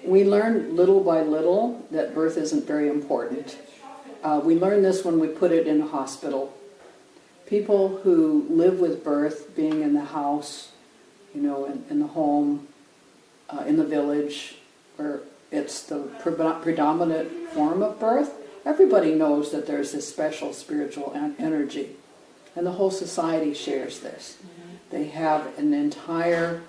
We learn little by little that birth isn't very important. We learn this when we put it in a hospital. People who live with birth, being in the house, in the home, in the village, where it's the predominant form of birth, everybody knows that there's this special spiritual energy. And the whole society shares this. They have an entire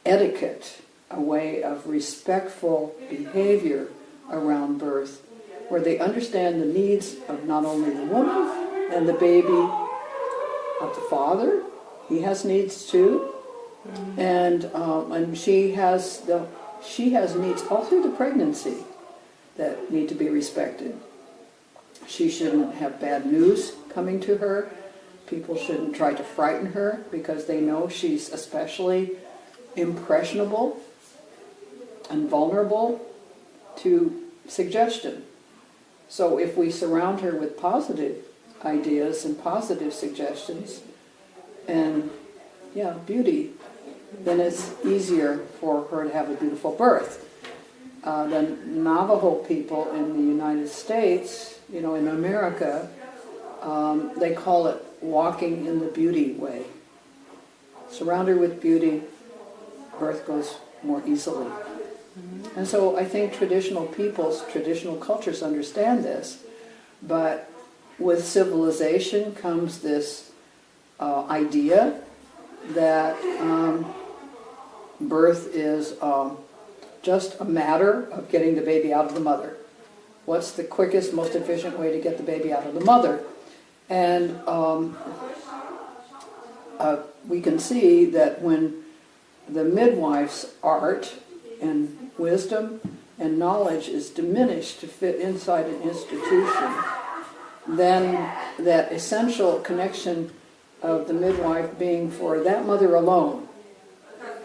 etiquette, a way of respectful behavior around birth, where they understand the needs of not only the woman and the baby, of the father. He has needs too, and she has needs all through the pregnancy that need to be respected. She shouldn't have bad news coming to her. People shouldn't try to frighten her because they know she's especially impressionable and vulnerable to suggestion. So if we surround her with positive ideas and positive suggestions and beauty, then it's easier for her to have a beautiful birth. The Navajo people in the United States, in America, they call it walking in the beauty way. Surround her with beauty, birth goes more easily. And so I think traditional cultures understand this, but with civilization comes this idea that birth is just a matter of getting the baby out of the mother. What's the quickest, most efficient way to get the baby out of the mother? And we can see that when the midwife's art and wisdom and knowledge is diminished to fit inside an institution, then that essential connection of the midwife being for that mother alone,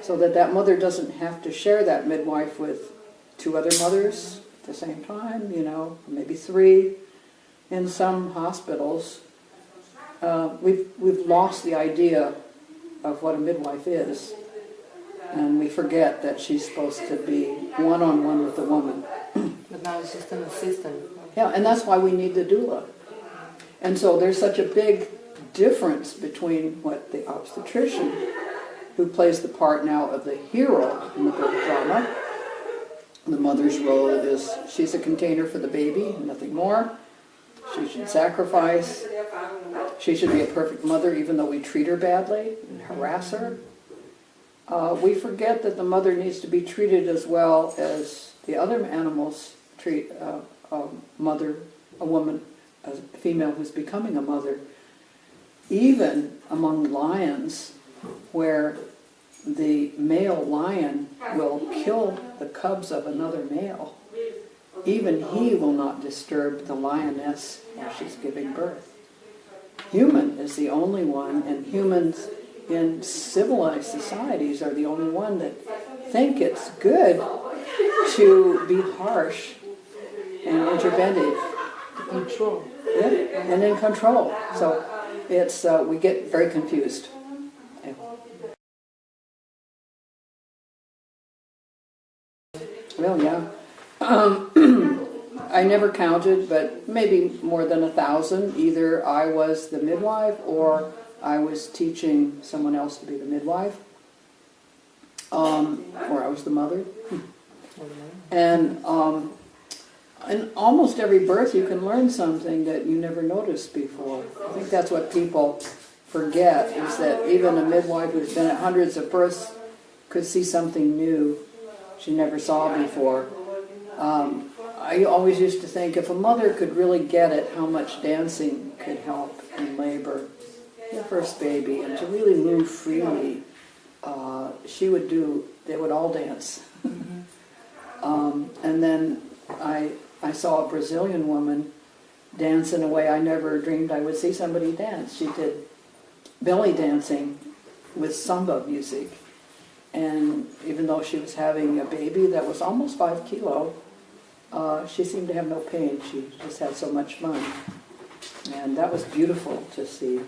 so that mother doesn't have to share that midwife with two other mothers at the same time, maybe three. In some hospitals, we've lost the idea of what a midwife is, and we forget that she's supposed to be one-on-one with the woman. But now it's just an assistant. Yeah, and that's why we need the doula. And so there's such a big difference between what the obstetrician, who plays the part now of the hero in the birth drama, the mother's role is she's a container for the baby, nothing more. She should sacrifice. She should be a perfect mother even though we treat her badly and harass her. We forget that the mother needs to be treated as well as the other animals treat a woman, a female who's becoming a mother. Even among lions, where the male lion will kill the cubs of another male, even he will not disturb the lioness while she's giving birth. Human is the only one, and humans in civilized societies are the only one that think it's good to be harsh and interventive. Control. Yeah, and in control. So it's we get very confused. Yeah. Well, yeah. I never counted, but maybe more than 1,000. Either I was the midwife or I was teaching someone else to be the midwife, or I was the mother. And in almost every birth you can learn something that you never noticed before. I think that's what people forget, is that even a midwife who's been at hundreds of births could see something new she never saw before. I always used to think if a mother could really get it, how much dancing could help in labor, the first baby, and to really move freely, they would all dance. And then I saw a Brazilian woman dance in a way I never dreamed I would see somebody dance. She did belly dancing with samba music. And even though she was having a baby that was almost 5 kilos, she seemed to have no pain. She just had so much fun. And that was beautiful to see.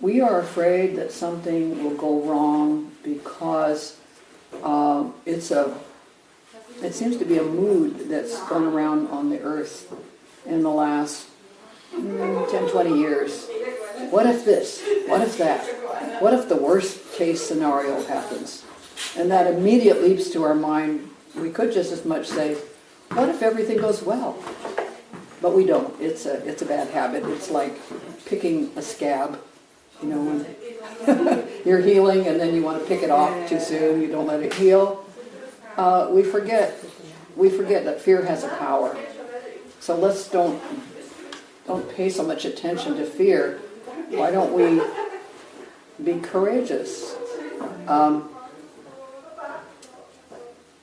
we are afraid that something will go wrong because it seems to be a mood that's gone around on the earth in the last 10, 20 years. What if this? What if that? What if the worst case scenario happens? And that immediately leaps to our mind. We could just as much say, what if everything goes well? But we don't. It's a bad habit. It's like picking a scab. You know, when you're healing and then you want to pick it off too soon. You don't let it heal. We forget that fear has a power. So let's don't pay so much attention to fear. Why don't we be courageous?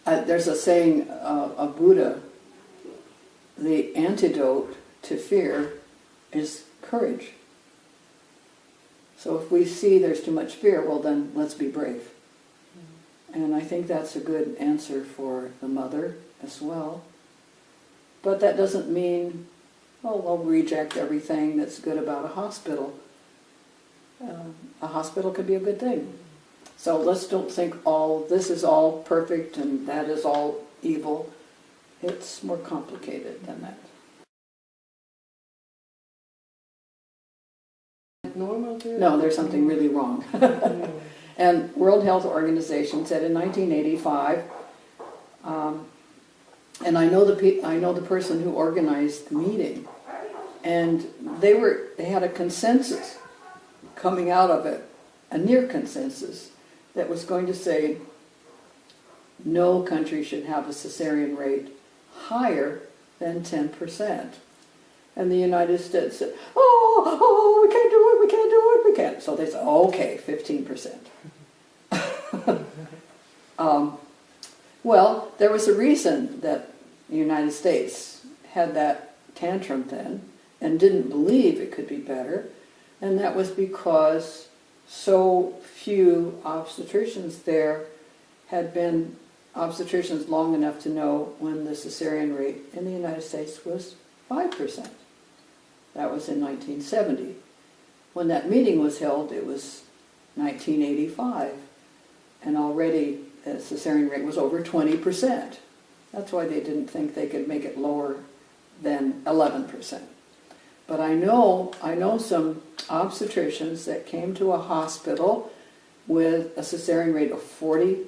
There's a saying of Buddha, the antidote to fear is courage. So if we see there's too much fear, well then let's be brave. And I think that's a good answer for the mother as well. But that doesn't mean, oh, we'll reject everything that's good about a hospital. A hospital could be a good thing. So let's don't think this is all perfect and that is all evil. It's more complicated than that. Normal too? No, there's something really wrong. And World Health Organization said in 1985, and I know the person who organized the meeting, and they had a consensus coming out of it, a near consensus that was going to say no country should have a cesarean rate higher than 10%. And the United States said, oh, we can't do it, we can't do it, we can't. So they said, okay, 15%. Well, there was a reason that the United States had that tantrum then and didn't believe it could be better, and that was because so few obstetricians there had been obstetricians long enough to know when the cesarean rate in the United States was 5%. That was in 1970. When that meeting was held, it was 1985, and already the cesarean rate was over 20%. That's why they didn't think they could make it lower than 11%. But I know some obstetricians that came to a hospital with a cesarean rate of 40%,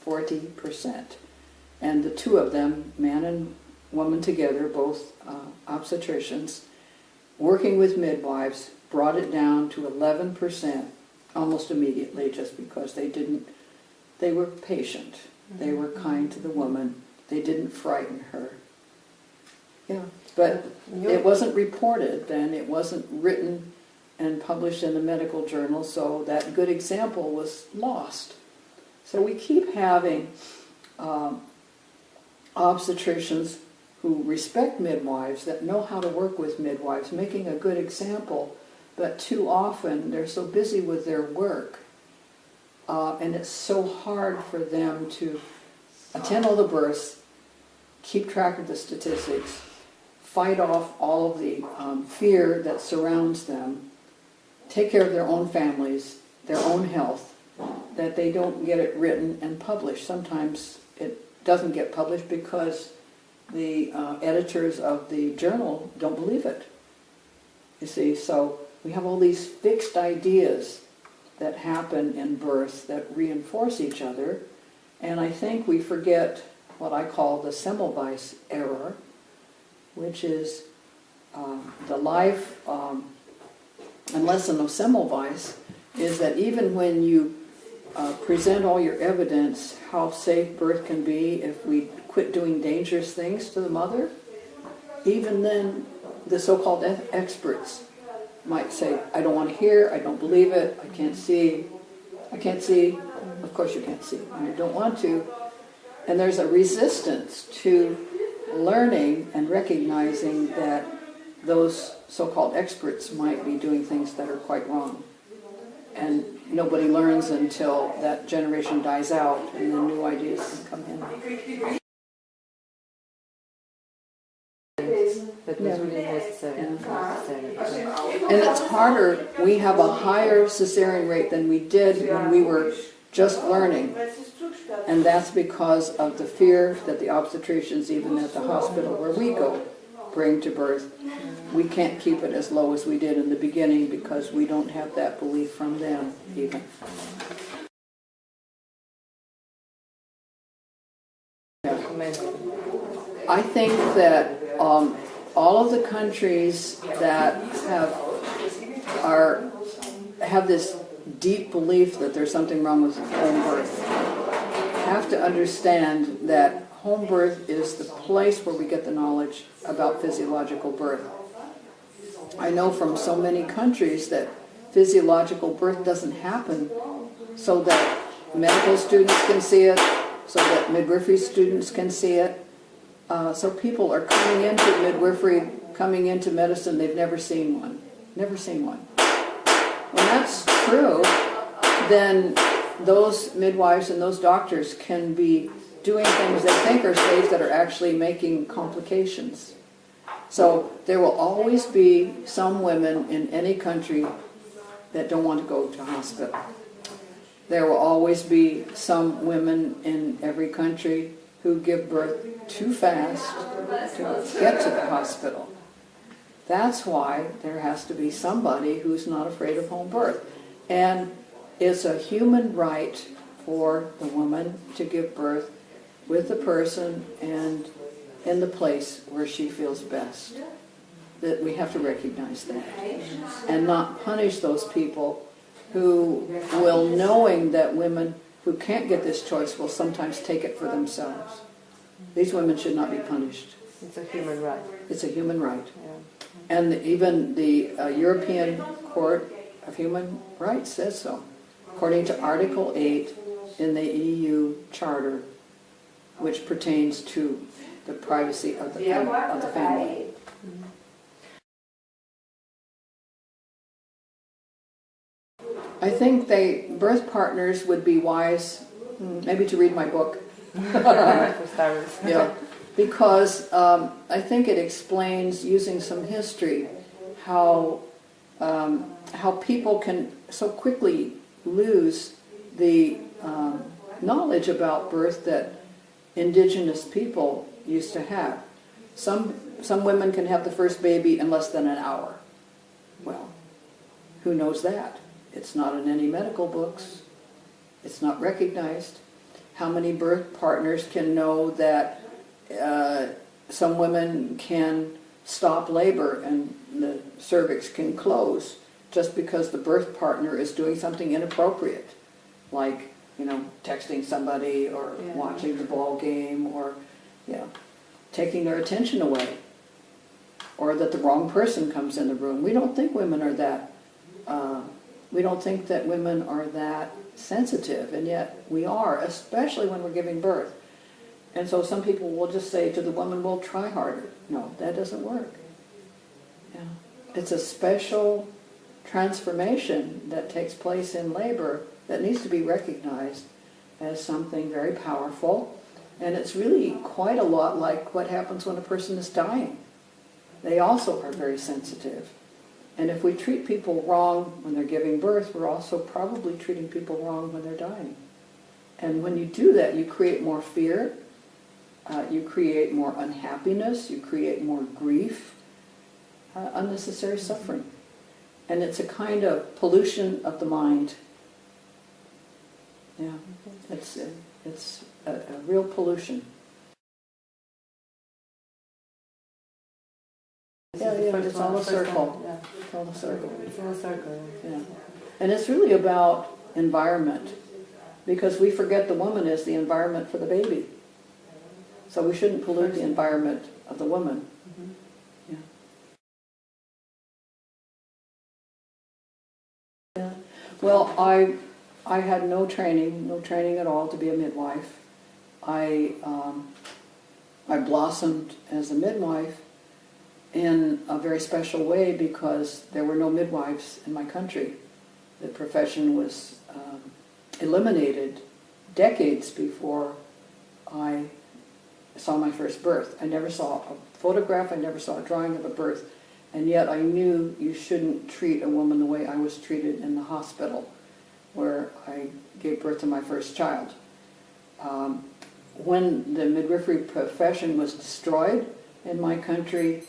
40%. And the two of them, man and woman together, both obstetricians, working with midwives, brought it down to 11% almost immediately, just because they were patient. They were kind to the woman. They didn't frighten her. Yeah, but it wasn't reported then. It wasn't written and published in the medical journal, so that good example was lost. So we keep having obstetricians who respect midwives, that know how to work with midwives, making a good example, but too often they're so busy with their work, and it's so hard for them to attend all the births, keep track of the statistics, fight off all of the fear that surrounds them, take care of their own families, their own health, that they don't get it written and published. Sometimes it doesn't get published because the editors of the journal don't believe it. You see, so we have all these fixed ideas that happen in birth that reinforce each other, and I think we forget what I call the Semmelweis error, which is the life and lesson of Semmelweis is that even when you present all your evidence how safe birth can be if we quit doing dangerous things to the mother, even then the so-called experts might say, I don't want to hear, I don't believe it, I can't see. Of course you can't see, and you don't want to. And there's a resistance to learning and recognizing that those so-called experts might be doing things that are quite wrong. And nobody learns until that generation dies out and then new ideas can come in. That was really necessary. And it's harder. We have a higher cesarean rate than we did when we were just learning. And that's because of the fear that the obstetricians, even at the hospital where we go, bring to birth. We can't keep it as low as we did in the beginning because we don't have that belief from them even. I think that all of the countries that have this deep belief that there's something wrong with home birth have to understand that home birth is the place where we get the knowledge about physiological birth. I know from so many countries that physiological birth doesn't happen so that medical students can see it, so that midwifery students can see it. So people are coming into midwifery, coming into medicine, they've never seen one. Never seen one. When that's true, then those midwives and those doctors can be doing things they think are safe that are actually making complications. So there will always be some women in any country that don't want to go to hospital. There will always be some women in every country who give birth too fast to get to the hospital. That's why there has to be somebody who's not afraid of home birth. And it's a human right for the woman to give birth with the person and in the place where she feels best. That we have to recognize that and not punish those people who will, knowing that women who can't get this choice will sometimes take it for themselves. These women should not be punished. It's a human right. It's a human right. Yeah. And even the European Court of Human Rights says so, according to Article 8 in the EU Charter, which pertains to the privacy of the family. I think birth partners would be wise, maybe to read my book. For starters. Yeah, because I think it explains, using some history, how people can so quickly lose the knowledge about birth that indigenous people used to have. Some women can have the first baby in less than an hour. Well, who knows that? It's not in any medical books. It's not recognized. How many birth partners can know that some women can stop labor and the cervix can close just because the birth partner is doing something inappropriate, like, texting somebody or watching the ball game or, taking their attention away, or that the wrong person comes in the room. We don't think women are that. We don't think that women are that sensitive, and yet we are, especially when we're giving birth. And so some people will just say to the woman, well, try harder. No, that doesn't work. Yeah. It's a special transformation that takes place in labor that needs to be recognized as something very powerful. And it's really quite a lot like what happens when a person is dying. They also are very sensitive. And if we treat people wrong when they're giving birth, we're also probably treating people wrong when they're dying. And when you do that, you create more fear, you create more unhappiness, you create more grief, unnecessary suffering. And it's a kind of pollution of the mind. Yeah, it's a real pollution. Yeah, it's all a circle. Yeah. It's all a circle. It's all a circle. Yeah. And it's really about environment, because we forget the woman is the environment for the baby. So we shouldn't pollute the environment of the woman. Mm-hmm. Yeah. Well, I had no training at all to be a midwife. I blossomed as a midwife in a very special way because there were no midwives in my country. The profession was eliminated decades before I saw my first birth. I never saw a photograph, I never saw a drawing of a birth, and yet I knew you shouldn't treat a woman the way I was treated in the hospital where I gave birth to my first child. When the midwifery profession was destroyed in my country,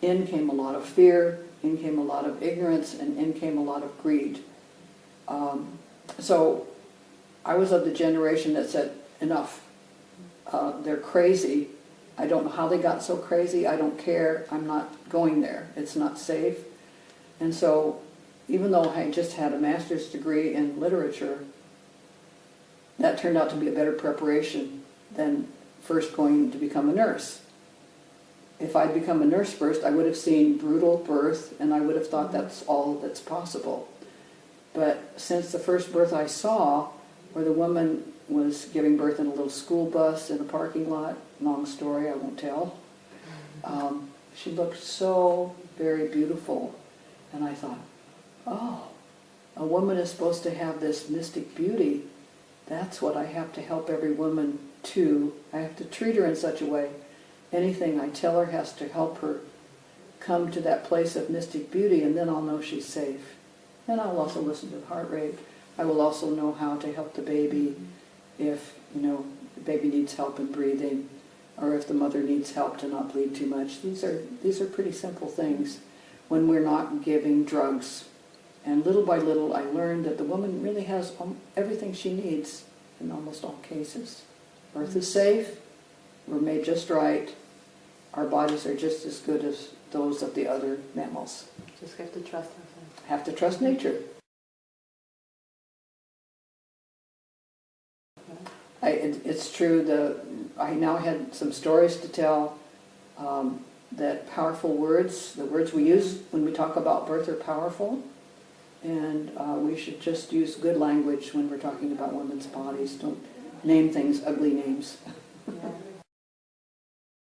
in came a lot of fear, in came a lot of ignorance, and in came a lot of greed. So I was of the generation that said, enough. They're crazy. I don't know how they got so crazy. I don't care. I'm not going there. It's not safe. And so even though I just had a master's degree in literature, that turned out to be a better preparation than first going to become a nurse. If I'd become a nurse first, I would have seen brutal birth, and I would have thought that's all that's possible. But since the first birth I saw, where the woman was giving birth in a little school bus in a parking lot, long story, I won't tell, she looked so very beautiful. And I thought, oh, a woman is supposed to have this mystic beauty. That's what I have to help every woman to. I have to treat her in such a way. Anything I tell her has to help her come to that place of mystic beauty, and then I'll know she's safe. And I'll also listen to the heart rate. I will also know how to help the baby if, the baby needs help in breathing, or if the mother needs help to not bleed too much. These are pretty simple things when we're not giving drugs. And little by little, I learned that the woman really has everything she needs in almost all cases. Birth is safe. We're made just right. Our bodies are just as good as those of the other mammals. Just have to trust ourselves. Have to trust nature. It's true, I now had some stories to tell that powerful words, the words we use when we talk about birth are powerful, and we should just use good language when we're talking about women's bodies. Don't name things ugly names. Yeah.